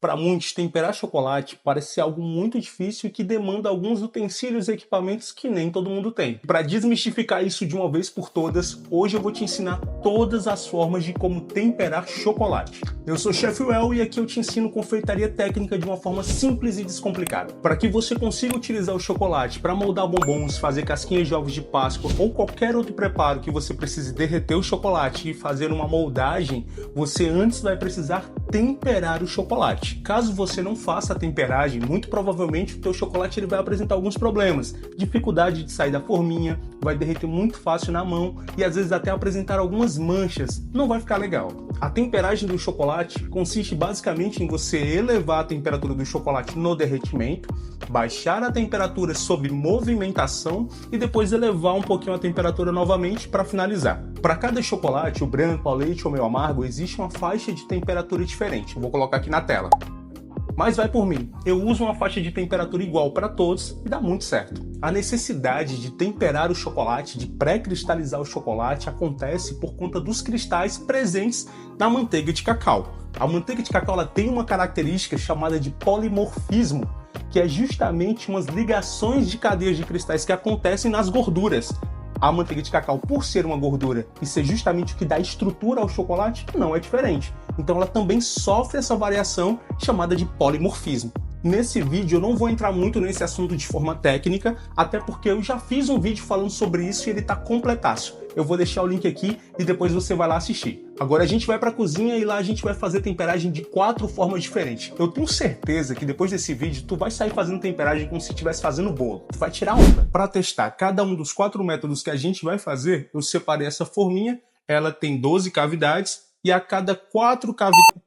Para muitos, temperar chocolate parece ser algo muito difícil e que demanda alguns utensílios e equipamentos que nem todo mundo tem. Para desmistificar isso de uma vez por todas, hoje eu vou te ensinar todas as formas de como temperar chocolate. Eu sou Chef Well e aqui eu te ensino confeitaria técnica de uma forma simples e descomplicada. Para que você consiga utilizar o chocolate para moldar bombons, fazer casquinhas de ovos de Páscoa ou qualquer outro preparo que você precise derreter o chocolate e fazer uma moldagem, você antes vai precisar temperar o chocolate. Caso você não faça a temperagem, muito provavelmente o teu chocolate ele vai apresentar alguns problemas. Dificuldade de sair da forminha, vai derreter muito fácil na mão e às vezes até apresentar algumas manchas. Não vai ficar legal. A temperagem do chocolate consiste basicamente em você elevar a temperatura do chocolate no derretimento, baixar a temperatura sob movimentação e depois elevar um pouquinho a temperatura novamente para finalizar. Para cada chocolate, o branco, ao leite ou meio amargo, existe uma faixa de temperatura diferente. Eu vou colocar aqui na tela. Mas vai por mim, eu uso uma faixa de temperatura igual para todos e dá muito certo. A necessidade de temperar o chocolate, de pré-cristalizar o chocolate, acontece por conta dos cristais presentes na manteiga de cacau. A manteiga de cacau ela tem uma característica chamada de polimorfismo, que é justamente umas ligações de cadeias de cristais que acontecem nas gorduras. A manteiga de cacau, por ser uma gordura e ser justamente o que dá estrutura ao chocolate, não é diferente. Então ela também sofre essa variação chamada de polimorfismo. Nesse vídeo eu não vou entrar muito nesse assunto de forma técnica, até porque eu já fiz um vídeo falando sobre isso e ele tá completaço. Eu vou deixar o link aqui e depois você vai lá assistir. Agora a gente vai para a cozinha e lá a gente vai fazer temperagem de 4 formas diferentes. Eu tenho certeza que depois desse vídeo tu vai sair fazendo temperagem como se estivesse fazendo bolo. Tu vai tirar onda. Para testar cada um dos 4 métodos que a gente vai fazer, eu separei essa forminha. Ela tem 12 cavidades e a cada 4 cavidades...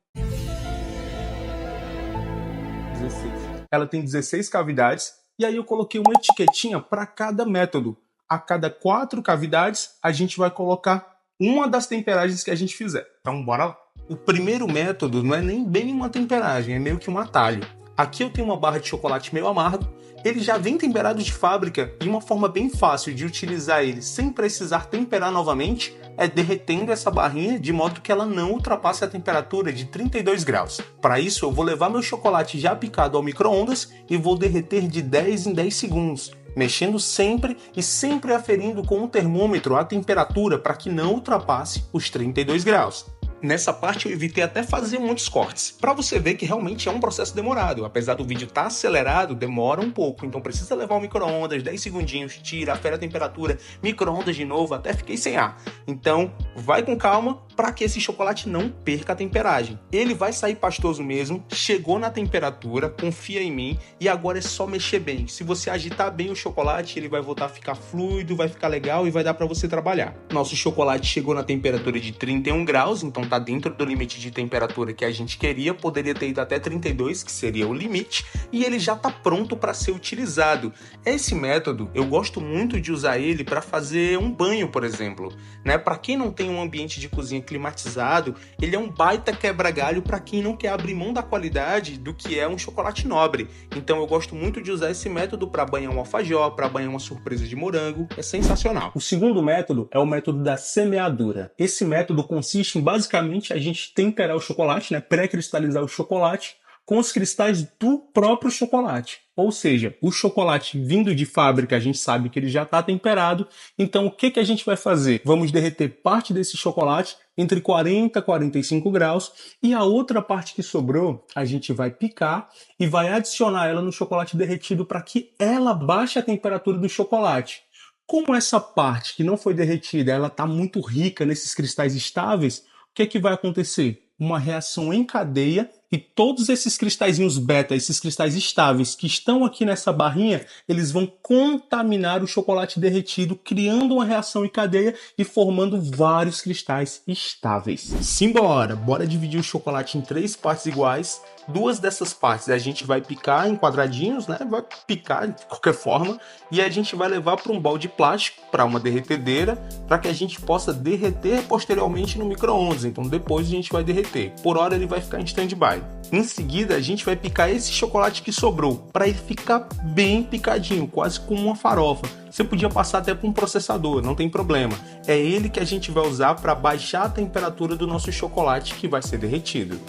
Ela tem 16 cavidades e aí eu coloquei uma etiquetinha para cada método. A cada 4 cavidades, a gente vai colocar uma das temperagens que a gente fizer. Então, bora lá. O primeiro método não é nem bem uma temperagem, é meio que um atalho. Aqui eu tenho uma barra de chocolate meio amargo. Ele já vem temperado de fábrica e uma forma bem fácil de utilizar ele sem precisar temperar novamente é derretendo essa barrinha de modo que ela não ultrapasse a temperatura de 32 graus. Para isso, eu vou levar meu chocolate já picado ao micro-ondas e vou derreter de 10 em 10 segundos. Mexendo sempre e sempre aferindo com o termômetro a temperatura para que não ultrapasse os 32 graus. Nessa parte eu evitei até fazer muitos cortes, para você ver que realmente é um processo demorado. Apesar do vídeo estar acelerado, demora um pouco, então precisa levar o micro-ondas, 10 segundinhos, tira, afere a temperatura, micro-ondas de novo, até fiquei sem ar. Então vai com calma para que esse chocolate não perca a temperagem. Ele vai sair pastoso mesmo, chegou na temperatura, confia em mim e agora é só mexer bem. Se você agitar bem o chocolate, ele vai voltar a ficar fluido, vai ficar legal e vai dar para você trabalhar. Nosso chocolate chegou na temperatura de 31 graus, então tá dentro do limite de temperatura que a gente queria, poderia ter ido até 32, que seria o limite, e ele já tá pronto para ser utilizado. Esse método, eu gosto muito de usar ele para fazer um banho, por exemplo, né? Para quem não tem um ambiente de cozinha climatizado, ele é um baita quebra-galho para quem não quer abrir mão da qualidade do que é um chocolate nobre. Então eu gosto muito de usar esse método para banhar um alfajor, para banhar uma surpresa de morango, é sensacional. O segundo método é o método da semeadura. Esse método consiste em basicamente a gente temperar o chocolate, né, pré-cristalizar o chocolate com os cristais do próprio chocolate. Ou seja, o chocolate vindo de fábrica, a gente sabe que ele já está temperado. Então, o que a gente vai fazer? Vamos derreter parte desse chocolate entre 40 e 45 graus e a outra parte que sobrou, a gente vai picar e vai adicionar ela no chocolate derretido para que ela baixe a temperatura do chocolate. Como essa parte que não foi derretida, ela está muito rica nesses cristais estáveis, o que vai acontecer? Uma reação em cadeia e todos esses cristalzinhos beta, esses cristais estáveis que estão aqui nessa barrinha, eles vão contaminar o chocolate derretido, criando uma reação em cadeia e formando vários cristais estáveis. Simbora! Bora dividir o chocolate em 3 partes iguais. 2 dessas partes a gente vai picar em quadradinhos, né? Vai picar de qualquer forma e a gente vai levar para um balde de plástico, para uma derretedeira, para que a gente possa derreter posteriormente no micro-ondas. Então depois a gente vai derreter. Por hora ele vai ficar em stand-by. Em seguida a gente vai picar esse chocolate que sobrou, para ele ficar bem picadinho, quase como uma farofa. Você podia passar até para um processador, não tem problema. É ele que a gente vai usar para baixar a temperatura do nosso chocolate que vai ser derretido.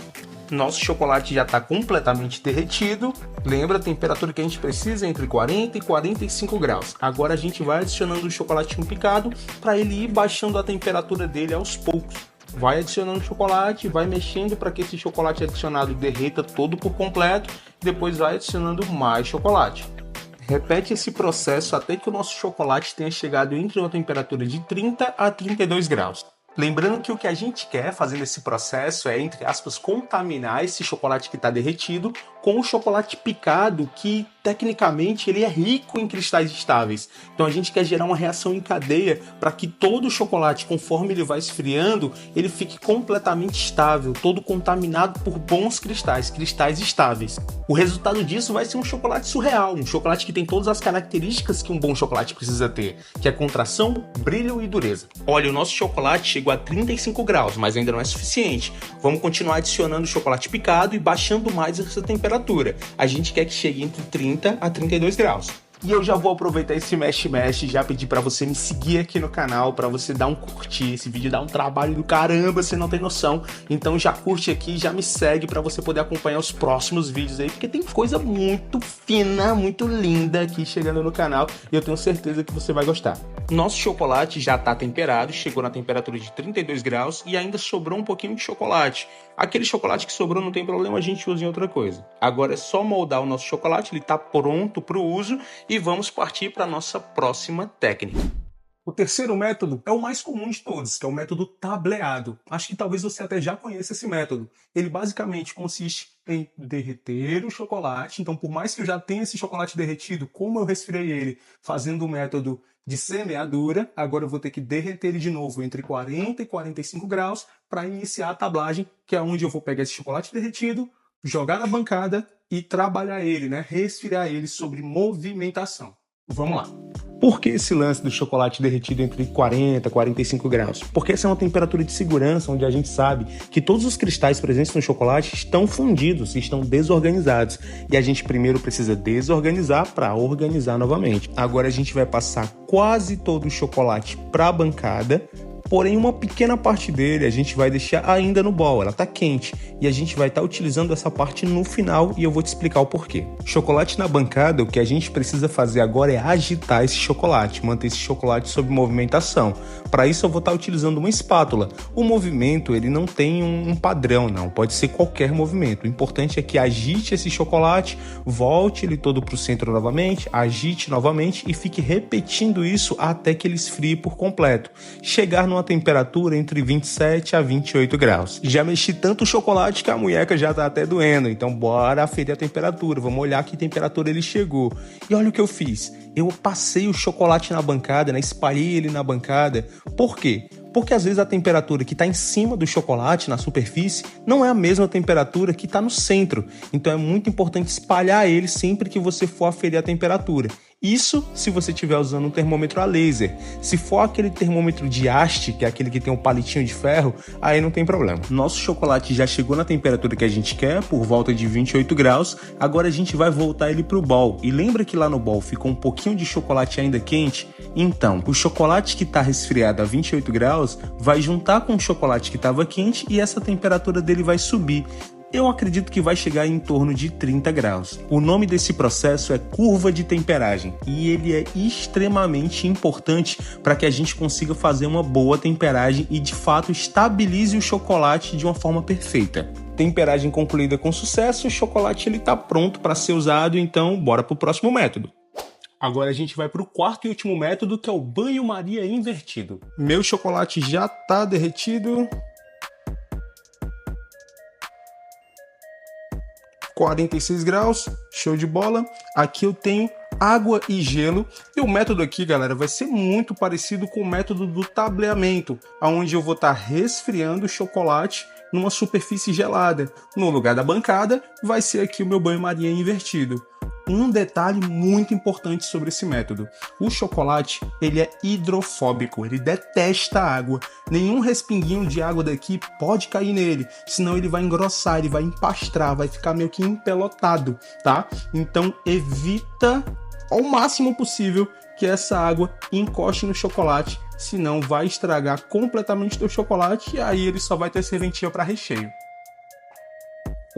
Nosso chocolate já está completamente derretido. Lembra a temperatura que a gente precisa entre 40 e 45 graus. Agora a gente vai adicionando o chocolatinho picado para ele ir baixando a temperatura dele aos poucos. Vai adicionando chocolate, vai mexendo para que esse chocolate adicionado derreta todo por completo. Depois vai adicionando mais chocolate. Repete esse processo até que o nosso chocolate tenha chegado entre uma temperatura de 30 a 32 graus. Lembrando que o que a gente quer fazendo esse processo é, entre aspas, contaminar esse chocolate que está derretido com o chocolate picado, que tecnicamente ele é rico em cristais estáveis. Então a gente quer gerar uma reação em cadeia para que todo o chocolate, conforme ele vai esfriando, ele fique completamente estável, todo contaminado por bons cristais estáveis. O resultado disso vai ser um chocolate surreal, um chocolate que tem todas as características que um bom chocolate precisa ter, que é contração, brilho e dureza. Olha, o nosso chocolate chegou a 35 graus, mas ainda não é suficiente. Vamos continuar adicionando chocolate picado e baixando mais essa temperatura. A gente quer que chegue entre 30 a 32 graus. E eu já vou aproveitar esse mexe-mexe e já pedir pra você me seguir aqui no canal, pra você dar um curtir. Esse vídeo dá um trabalho do caramba, você não tem noção. Então já curte aqui, já me segue pra você poder acompanhar os próximos vídeos aí, porque tem coisa muito fina, muito linda aqui chegando no canal e eu tenho certeza que você vai gostar. Nosso chocolate já tá temperado, chegou na temperatura de 32 graus e ainda sobrou um pouquinho de chocolate. Aquele chocolate que sobrou não tem problema, a gente usa em outra coisa. Agora é só moldar o nosso chocolate, ele tá pronto pro uso. E vamos partir para a nossa próxima técnica. O terceiro método é o mais comum de todos, que é o método tableado. Acho que talvez você até já conheça esse método. Ele basicamente consiste em derreter o chocolate. Então, por mais que eu já tenha esse chocolate derretido, como eu resfriei ele fazendo o método de semeadura, agora eu vou ter que derreter ele de novo entre 40 e 45 graus para iniciar a tablagem, que é onde eu vou pegar esse chocolate derretido, jogar na bancada e trabalhar ele, né? Resfriar ele sobre movimentação. Vamos lá. Por que esse lance do chocolate derretido entre 40 e 45 graus? Porque essa é uma temperatura de segurança onde a gente sabe que todos os cristais presentes no chocolate estão fundidos, estão desorganizados. E a gente primeiro precisa desorganizar para organizar novamente. Agora a gente vai passar quase todo o chocolate para a bancada. Porém, uma pequena parte dele a gente vai deixar ainda no bowl, ela tá quente. E a gente vai estar utilizando essa parte no final e eu vou te explicar o porquê. Chocolate na bancada, o que a gente precisa fazer agora é agitar esse chocolate, manter esse chocolate sob movimentação. Para isso eu vou estar utilizando uma espátula. O movimento, ele não tem um padrão, não. Pode ser qualquer movimento. O importante é que agite esse chocolate, volte ele todo para o centro novamente, agite novamente e fique repetindo isso até que ele esfrie por completo. Chegar numa temperatura entre 27 a 28 graus. Já mexi tanto o chocolate que a munheca já tá até doendo, então bora aferir a temperatura, vamos olhar que temperatura ele chegou. E olha o que eu fiz, eu passei o chocolate na bancada, né? Espalhei ele na bancada. Por quê? Porque às vezes a temperatura que está em cima do chocolate, na superfície, não é a mesma temperatura que está no centro. Então é muito importante espalhar ele sempre que você for aferir a temperatura. Isso se você estiver usando um termômetro a laser. Se for aquele termômetro de haste, que é aquele que tem um palitinho de ferro, aí não tem problema. Nosso chocolate já chegou na temperatura que a gente quer, por volta de 28 graus. Agora a gente vai voltar ele para o bowl. E lembra que lá no bowl ficou um pouquinho de chocolate ainda quente? Então, o chocolate que está resfriado a 28 graus vai juntar com o chocolate que estava quente e essa temperatura dele vai subir. Eu acredito que vai chegar em torno de 30 graus. O nome desse processo é curva de temperagem e ele é extremamente importante para que a gente consiga fazer uma boa temperagem e de fato estabilize o chocolate de uma forma perfeita. Temperagem concluída com sucesso, o chocolate está pronto para ser usado, então bora para o próximo método. Agora a gente vai para o quarto e último método, que é o banho-maria invertido. Meu chocolate já está derretido. 46 graus, show de bola. Aqui eu tenho água e gelo. E o método aqui, galera, vai ser muito parecido com o método do tableamento, onde eu vou estar resfriando o chocolate numa superfície gelada. No lugar da bancada, vai ser aqui o meu banho-maria invertido. Um detalhe muito importante sobre esse método: o chocolate, ele é hidrofóbico, ele detesta água. Nenhum respinguinho de água daqui pode cair nele, senão ele vai engrossar, ele vai empastrar, vai ficar meio que empelotado, tá? Então evita ao máximo possível que essa água encoste no chocolate, senão vai estragar completamente o teu chocolate e aí ele só vai ter serventia para recheio.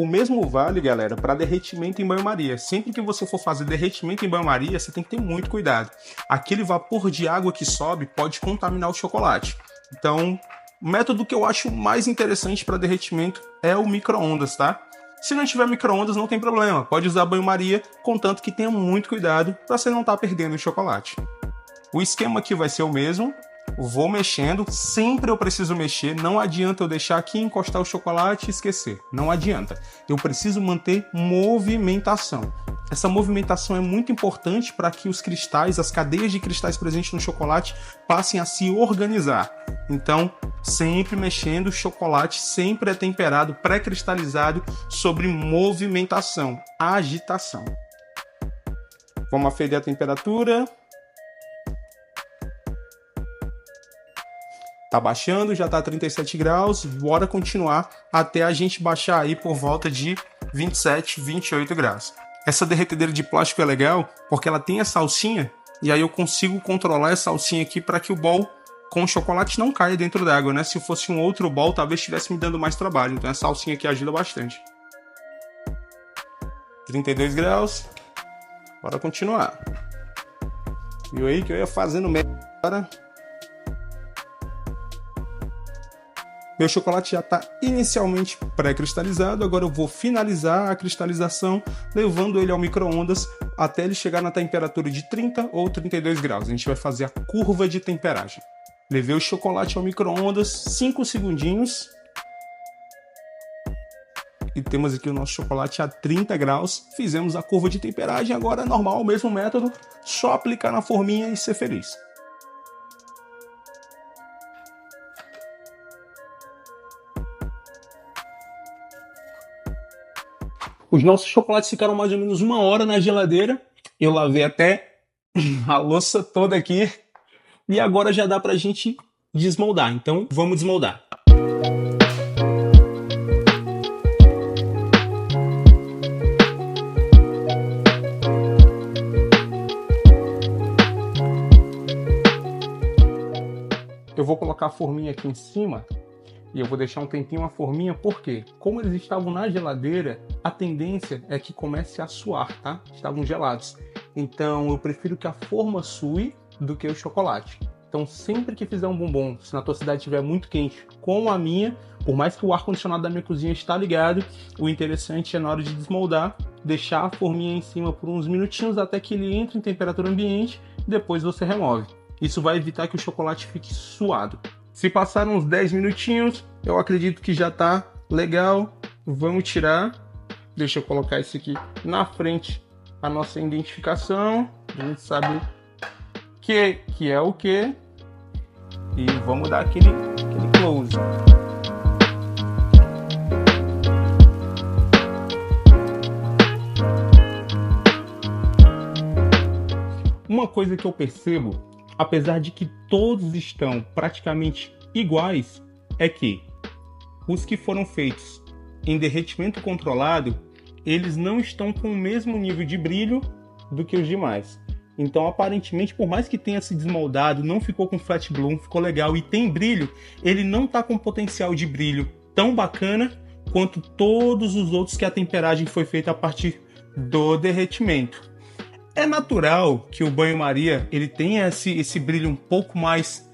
O mesmo vale, galera, para derretimento em banho-maria. Sempre que você for fazer derretimento em banho-maria, você tem que ter muito cuidado. Aquele vapor de água que sobe pode contaminar o chocolate. Então, o método que eu acho mais interessante para derretimento é o micro-ondas, tá? Se não tiver micro-ondas, não tem problema. Pode usar banho-maria, contanto que tenha muito cuidado para você não estar perdendo o chocolate. O esquema aqui vai ser o mesmo. Vou mexendo, sempre eu preciso mexer, não adianta eu deixar aqui encostar o chocolate e esquecer, não adianta. Eu preciso manter movimentação. Essa movimentação é muito importante para que os cristais, as cadeias de cristais presentes no chocolate passem a se organizar. Então, sempre mexendo, o chocolate sempre é temperado, pré-cristalizado sobre movimentação, agitação. Vamos aferir a temperatura. Tá baixando, já tá 37 graus, bora continuar até a gente baixar aí por volta de 27, 28 graus. Essa derretedeira de plástico é legal porque ela tem essa alcinha e aí eu consigo controlar essa alcinha aqui para que o bol com o chocolate não caia dentro d'água, né? Se fosse um outro bol, talvez estivesse me dando mais trabalho, então essa alcinha aqui ajuda bastante. 32 graus, bora continuar. Viu aí que eu ia fazendo merda. Meu chocolate já está inicialmente pré-cristalizado, agora eu vou finalizar a cristalização levando ele ao micro-ondas até ele chegar na temperatura de 30 ou 32 graus. A gente vai fazer a curva de temperagem. Levei o chocolate ao micro-ondas, 5 segundinhos. E temos aqui o nosso chocolate a 30 graus. Fizemos a curva de temperagem, agora é normal, o mesmo método, só aplicar na forminha e ser feliz. Os nossos chocolates ficaram mais ou menos 1 hora na geladeira. Eu lavei até a louça toda aqui. E agora já dá pra gente desmoldar. Então, vamos desmoldar. Eu vou colocar a forminha aqui em cima. E eu vou deixar um tempinho a forminha, porque como eles estavam na geladeira, a tendência é que comece a suar, tá? Estavam gelados. Então eu prefiro que a forma sue do que o chocolate. Então sempre que fizer um bombom, se na tua cidade estiver muito quente, como a minha, por mais que o ar-condicionado da minha cozinha está ligado, o interessante é na hora de desmoldar, deixar a forminha em cima por uns minutinhos até que ele entre em temperatura ambiente, e depois você remove. Isso vai evitar que o chocolate fique suado. Se passaram uns 10 minutinhos, eu acredito que já tá legal. Vamos tirar. Deixa eu colocar isso aqui na frente, a nossa identificação. A gente sabe que é o que. E vamos dar aquele close. Uma coisa que eu percebo, apesar de que todos estão praticamente iguais, é que os que foram feitos em derretimento controlado, eles não estão com o mesmo nível de brilho do que os demais. Então, aparentemente, por mais que tenha se desmoldado, não ficou com flat bloom, ficou legal e tem brilho, ele não está com potencial de brilho tão bacana quanto todos os outros que a temperagem foi feita a partir do derretimento. É natural que o banho-maria ele tenha esse brilho um pouco mais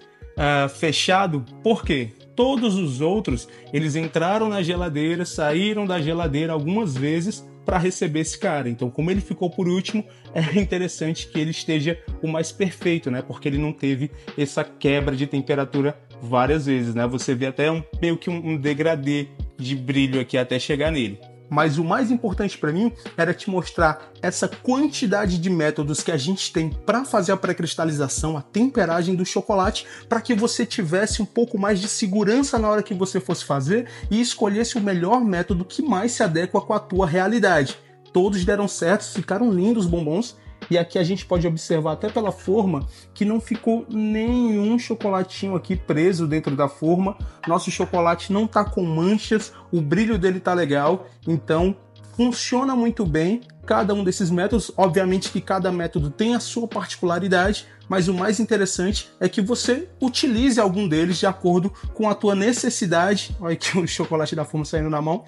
fechado, porque todos os outros eles entraram na geladeira, saíram da geladeira algumas vezes para receber esse cara. Então, como ele ficou por último, é interessante que ele esteja o mais perfeito, né? Porque ele não teve essa quebra de temperatura várias vezes, né? Você vê até meio que um degradê de brilho aqui até chegar nele. Mas o mais importante para mim era te mostrar essa quantidade de métodos que a gente tem para fazer a pré-cristalização, a temperagem do chocolate, para que você tivesse um pouco mais de segurança na hora que você fosse fazer e escolhesse o melhor método que mais se adequa com a tua realidade. Todos deram certo, ficaram lindos os bombons. E aqui a gente pode observar até pela forma que não ficou nenhum chocolatinho aqui preso dentro da forma. Nosso chocolate não tá com manchas, o brilho dele tá legal, então funciona muito bem cada um desses métodos. Obviamente que cada método tem a sua particularidade, mas o mais interessante é que você utilize algum deles de acordo com a tua necessidade. Olha aqui o chocolate da forma saindo na mão.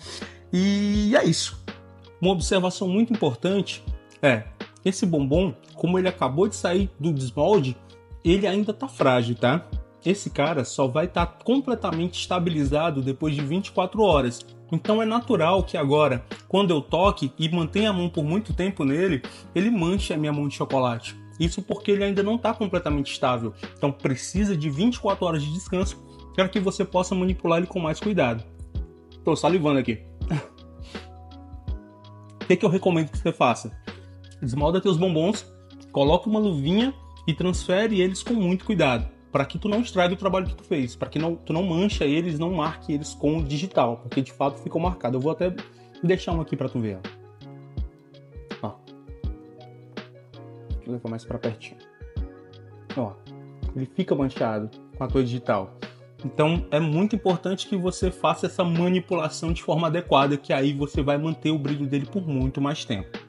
E é isso. Uma observação muito importante é, esse bombom, como ele acabou de sair do desmolde, ele ainda tá frágil, tá? Esse cara só vai estar completamente estabilizado depois de 24 horas. Então é natural que agora, quando eu toque e mantenha a mão por muito tempo nele, ele manche a minha mão de chocolate. Isso porque ele ainda não está completamente estável. Então precisa de 24 horas de descanso para que você possa manipular ele com mais cuidado. Estou salivando aqui. O que eu recomendo que você faça? Desmolda teus bombons, coloca uma luvinha e transfere eles com muito cuidado, para que tu não estrague o trabalho que tu fez, para que tu não mancha eles, não marque eles com digital, porque de fato ficou marcado. Eu vou até deixar um aqui para tu ver. Ó. Vou levar mais para pertinho. Ó, ele fica manchado com a tua digital. Então é muito importante que você faça essa manipulação de forma adequada, que aí você vai manter o brilho dele por muito mais tempo.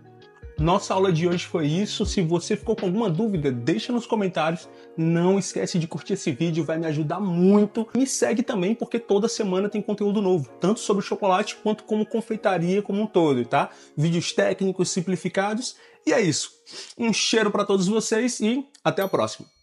Nossa aula de hoje foi isso. Se você ficou com alguma dúvida, deixa nos comentários. Não esquece de curtir esse vídeo, vai me ajudar muito. Me segue também, porque toda semana tem conteúdo novo, tanto sobre chocolate quanto como confeitaria como um todo, tá? Vídeos técnicos simplificados. E é isso. Um cheiro para todos vocês e até a próxima.